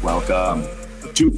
Welcome to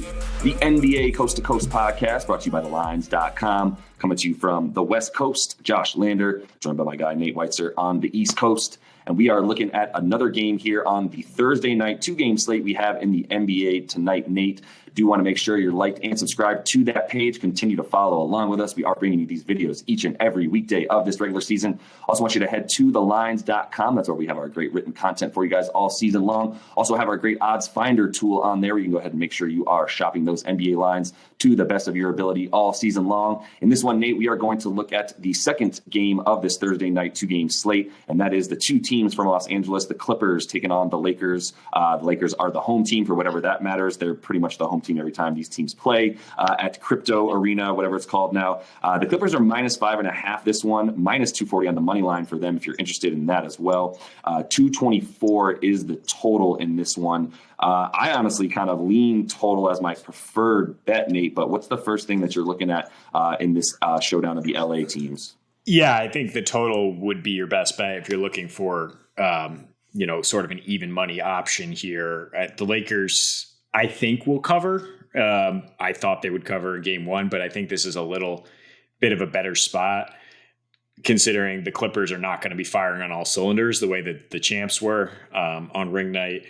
the NBA Coast to Coast podcast, brought to you by thelines.com. Coming to you from the West Coast, Josh Lander, joined by my guy Nate Weitzer on the East Coast. And we are looking at another game here on the Thursday night 2-game slate we have in the NBA tonight. Nate, do want to make sure you're liked and subscribed to that page. Continue to follow along with us. We are bringing you these videos each and every weekday of this regular season. Also want you to head to thelines.com. That's where we have our great written content for you guys all season long. Also have our great odds finder tool on there. You can go ahead and make sure you are shopping those NBA lines to the best of your ability all season long. In this one, Nate, we are going to look at the second game of this Thursday night 2-game slate, and that is the two teams from Los Angeles, the Clippers taking on the Lakers. The Lakers are the home team for whatever that matters. They're pretty much the home team every time these teams play at Crypto Arena, whatever it's called now. The Clippers are minus 5.5 this one, minus 240 on the money line for them if you're interested in that as well. 224 is the total in this one. I honestly kind of lean total as my preferred bet, Nate, but what's the first thing that you're looking at in this showdown of the LA teams? Yeah, I think the total would be your best bet if you're looking for, sort of an even money option here. The Lakers, I think, will cover. I thought they would cover in game one, but I think this is a little bit of a better spot considering the Clippers are not going to be firing on all cylinders the way that the champs were on ring night.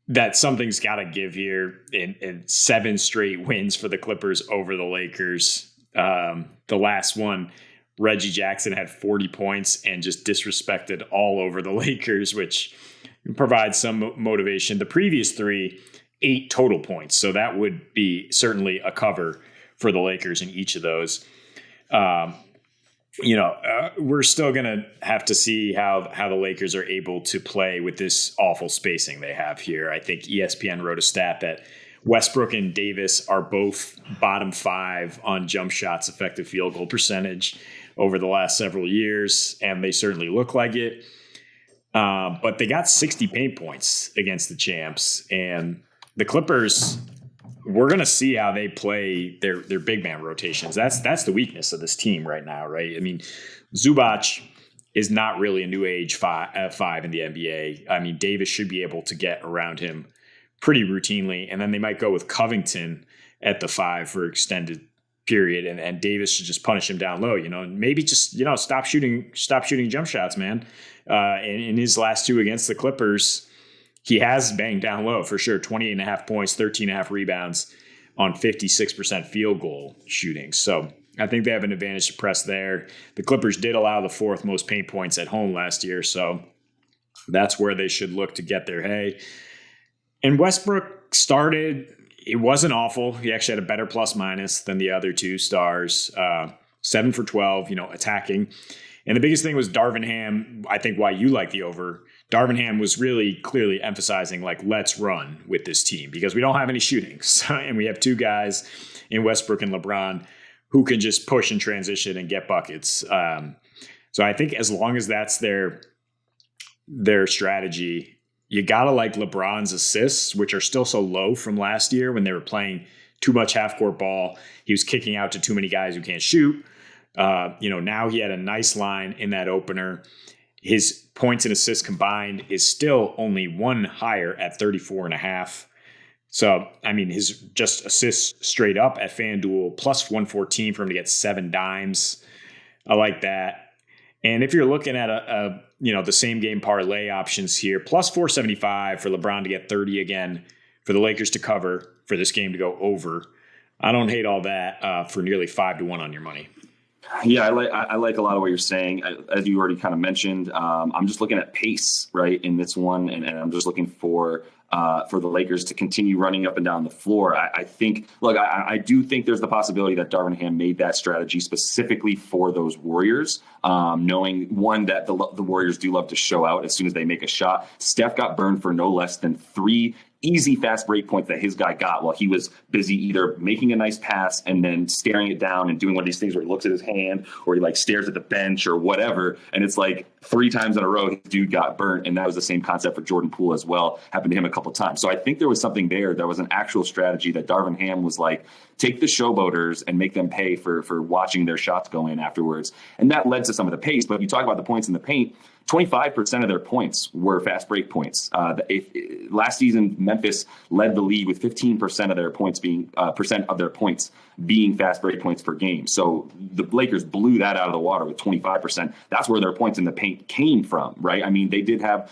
That something's got to give here in 7 straight wins for the Clippers over the Lakers. The last one, Reggie Jackson had 40 points and just disrespected all over the Lakers, which provides some motivation. The previous 3, 8 total points. So that would be certainly a cover for the Lakers in each of those. We're still going to have to see how the Lakers are able to play with this awful spacing they have here. I think ESPN wrote a stat that Westbrook and Davis are both bottom 5 on jump shots, effective field goal percentage over the last several years, and they certainly look like it. But they got 60 paint points against the champs, and the Clippers, we're going to see how they play their big man rotations. That's the weakness of this team right now, right? I mean, Zubac is not really a new age 5 in the NBA. I mean, Davis should be able to get around him pretty routinely, and then they might go with Covington at the 5 for extended period, and Davis should just punish him down low. Maybe just stop shooting jump shots, man. In his last 2 against the Clippers, he has banged down low for sure. 28.5 points, 13.5 rebounds on 56% field goal shooting. So I think they have an advantage to press there. The Clippers did allow the 4th most paint points at home last year, so that's where they should look to get their hay. And Westbrook started, it wasn't awful. He actually had a better plus minus than the other 2 stars. 7 for 12, attacking. And the biggest thing was Darvin Ham. I think why you like the over. Darvin Ham was really clearly emphasizing, let's run with this team because we don't have any shooting. And we have 2 guys in Westbrook and LeBron who can just push and transition and get buckets. So I think as long as that's their strategy, you got to like LeBron's assists, which are still so low from last year when they were playing too much half-court ball. He was kicking out to too many guys who can't shoot. Now he had a nice line in that opener. His points and assists combined is still only 1 higher at 34.5. So, I mean, his just assists straight up at FanDuel plus 114 for him to get 7 dimes. I like that. And if you're looking at the same game parlay options here, plus 475 for LeBron to get 30 again, for the Lakers to cover, for this game to go over. I don't hate all that for nearly 5-1 on your money. Yeah, I like a lot of what you're saying. As you already kind of mentioned, I'm just looking at pace, right, in this one, and I'm just looking for the Lakers to continue running up and down the floor. I think, look, I do think there's the possibility that Darvin Ham made that strategy specifically for those Warriors, knowing, one, that the Warriors do love to show out as soon as they make a shot. Steph got burned for no less than 3 easy fast break points that his guy got while he was busy either making a nice pass and then staring it down and doing one of these things where he looks at his hand or he stares at the bench or whatever. And it's 3 times in a row, his dude got burnt. And that was the same concept for Jordan Poole as well. Happened to him a couple of times. So I think there was something there. There was an actual strategy that Darvin Ham was take the showboaters and make them pay for watching their shots go in afterwards. And that led to some of the pace. But if you talk about the points in the paint, 25% of their points were fast break points. Last season, Memphis led the league with 15% of their points being fast break points per game. So the Lakers blew that out of the water with 25%. That's where their points in the paint came from, right? I mean, they did have,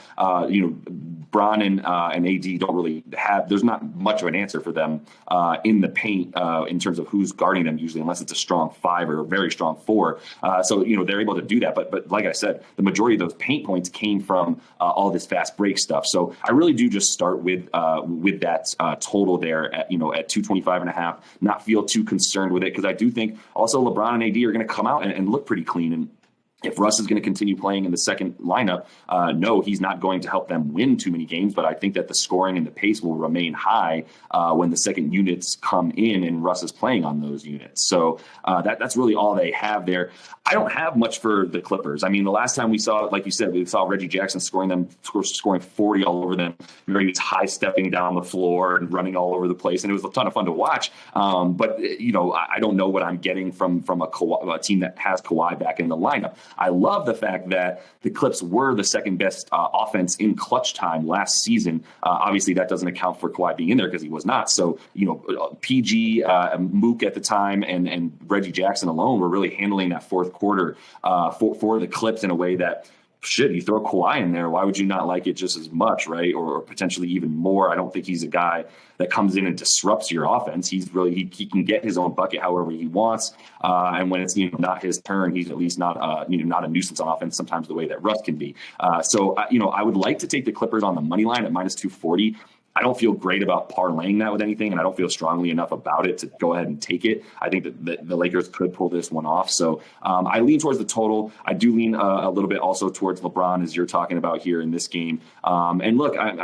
Bron and AD don't really have. There's not much of an answer for them in the paint in terms of who's guarding them usually, unless it's a strong 5 or a very strong 4. So they're able to do that. But like I said, the majority of those paint points came from all this fast break stuff. So I really do just start with that total there at 225.5. Not feel too concerned with it, because I do think also LeBron and AD are going to come out and look pretty clean. And if Russ is going to continue playing in the second lineup, no, he's not going to help them win too many games. But I think that the scoring and the pace will remain high when the second units come in and Russ is playing on those units. So that's really all they have there. I don't have much for the Clippers. I mean, the last time we saw, like you said, we saw Reggie Jackson scoring 40 all over them. He was high stepping down the floor and running all over the place, and it was a ton of fun to watch. But I don't know what I'm getting from a team that has Kawhi back in the lineup. I love the fact that the Clips were the second best offense in clutch time last season. Obviously, that doesn't account for Kawhi being in there because he was not. So, PG, Mook at the time, and Reggie Jackson alone were really handling that fourth quarter for the Clips in a way that, shit, you throw Kawhi in there, why would you not like it just as much, right? Or potentially even more. I don't think he's a guy that comes in and disrupts your offense. He's really, he can get his own bucket however he wants. And when it's not his turn, he's at least not not a nuisance on offense sometimes the way that Russ can be. So I would like to take the Clippers on the money line at minus 240. I don't feel great about parlaying that with anything, and I don't feel strongly enough about it to go ahead and take it. I think that the Lakers could pull this one off. So I lean towards the total. I do lean a little bit also towards LeBron, as you're talking about here in this game. And look, I'm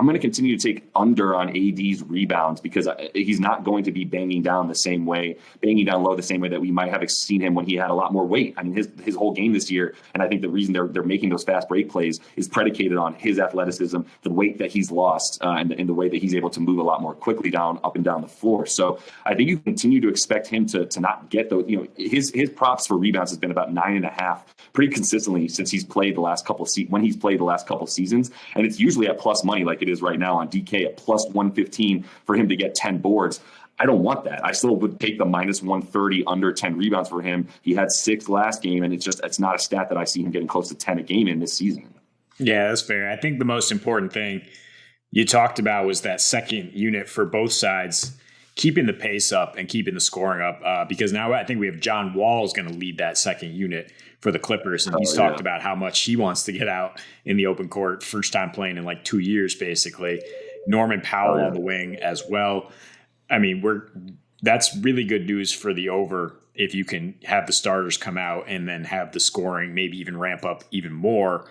going to continue to take under on AD's rebounds, because he's not going to be banging down low the same way that we might have seen him when he had a lot more weight. I mean, his whole game this year, and I think the reason they're making those fast break plays is predicated on his athleticism, the weight that he's lost, and the way that he's able to move a lot more quickly up and down the floor. So I think you continue to expect him to not get those. His props for rebounds has been about 9.5 pretty consistently since he's played the last couple seasons, and it's usually at plus money like it is right now on DK at plus 115 for him to get 10 boards. I don't want that. I still would take the minus 130 under 10 rebounds for him. He had 6 last game, and it's not a stat that I see him getting close to 10 a game in this season. Yeah, that's fair. I think the most important thing you talked about was that second unit for both sides, keeping the pace up and keeping the scoring up, because now I think we have John Wall is going to lead that second unit for the Clippers. And he's talked about how much he wants to get out in the open court, first time playing in like 2 years, basically. Norman Powell on the wing as well. I mean, that's really good news for the over if you can have the starters come out and then have the scoring maybe even ramp up even more.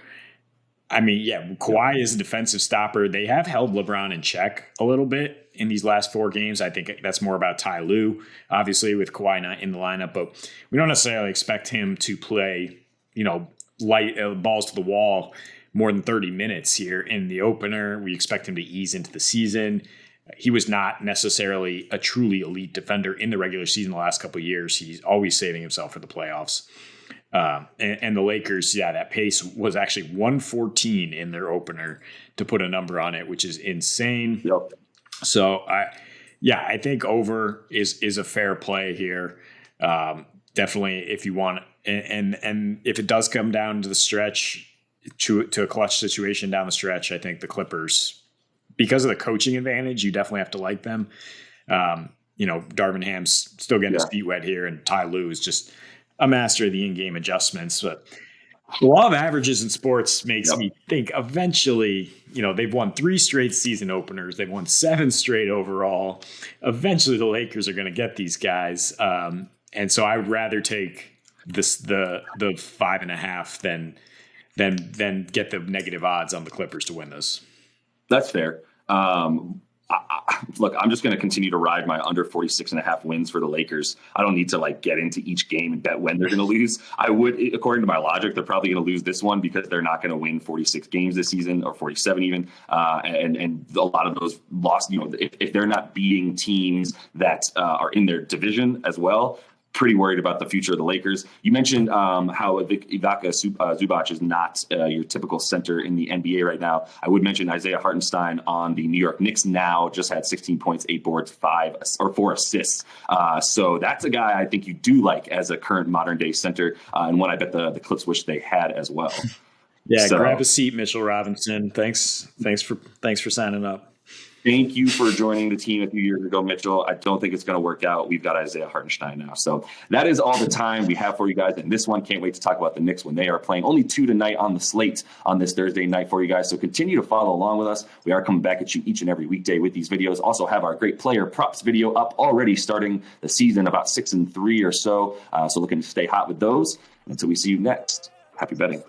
I mean, yeah, Kawhi is a defensive stopper. They have held LeBron in check a little bit in these last 4 games. I think that's more about Ty Lue, obviously, with Kawhi not in the lineup. But we don't necessarily expect him to play, light balls to the wall more than 30 minutes here in the opener. We expect him to ease into the season. He was not necessarily a truly elite defender in the regular season the last couple of years. He's always saving himself for the playoffs. And the Lakers, that pace was actually 114 in their opener, to put a number on it, which is insane. Yep. So I think over is a fair play here. Definitely, if you want, and if it does come down to the stretch, to a clutch situation down the stretch, I think the Clippers, because of the coaching advantage, you definitely have to like them. Darvin Ham's still getting his feet wet here, and Ty Lue is just a master of the in-game adjustments. But the law of averages in sports makes me think eventually, they've won 3 straight season openers. They've won 7 straight overall. Eventually the Lakers are going to get these guys. And so I'd rather take the 5.5 than get the negative odds on the Clippers to win this. That's fair. Look, I'm just going to continue to ride my under 46.5 wins for the Lakers. I don't need to get into each game and bet when they're going to lose. I would, according to my logic, they're probably going to lose this one because they're not going to win 46 games this season, or 47 even. And a lot of those lost, if they're not beating teams that are in their division as well, pretty worried about the future of the Lakers. You mentioned how Ivica Zubac is not your typical center in the NBA right now. I would mention Isaiah Hartenstein on the New York Knicks now just had 16 points, 8 boards, 4 assists. So that's a guy I think you do like as a current modern day center, and one I bet the Clips wish they had as well. Yeah, so, grab a seat, Mitchell Robinson. Thanks for signing up. Thank you for joining the team a few years ago, Mitchell. I don't think it's going to work out. We've got Isaiah Hartenstein now. So that is all the time we have for you guys. And this one, can't wait to talk about the Knicks when they are playing. Only 2 tonight on the slate on this Thursday night for you guys. So continue to follow along with us. We are coming back at you each and every weekday with these videos. Also have our great player props video up already starting the season about 6 and 3 or so. So looking to stay hot with those. Until we see you next, happy betting.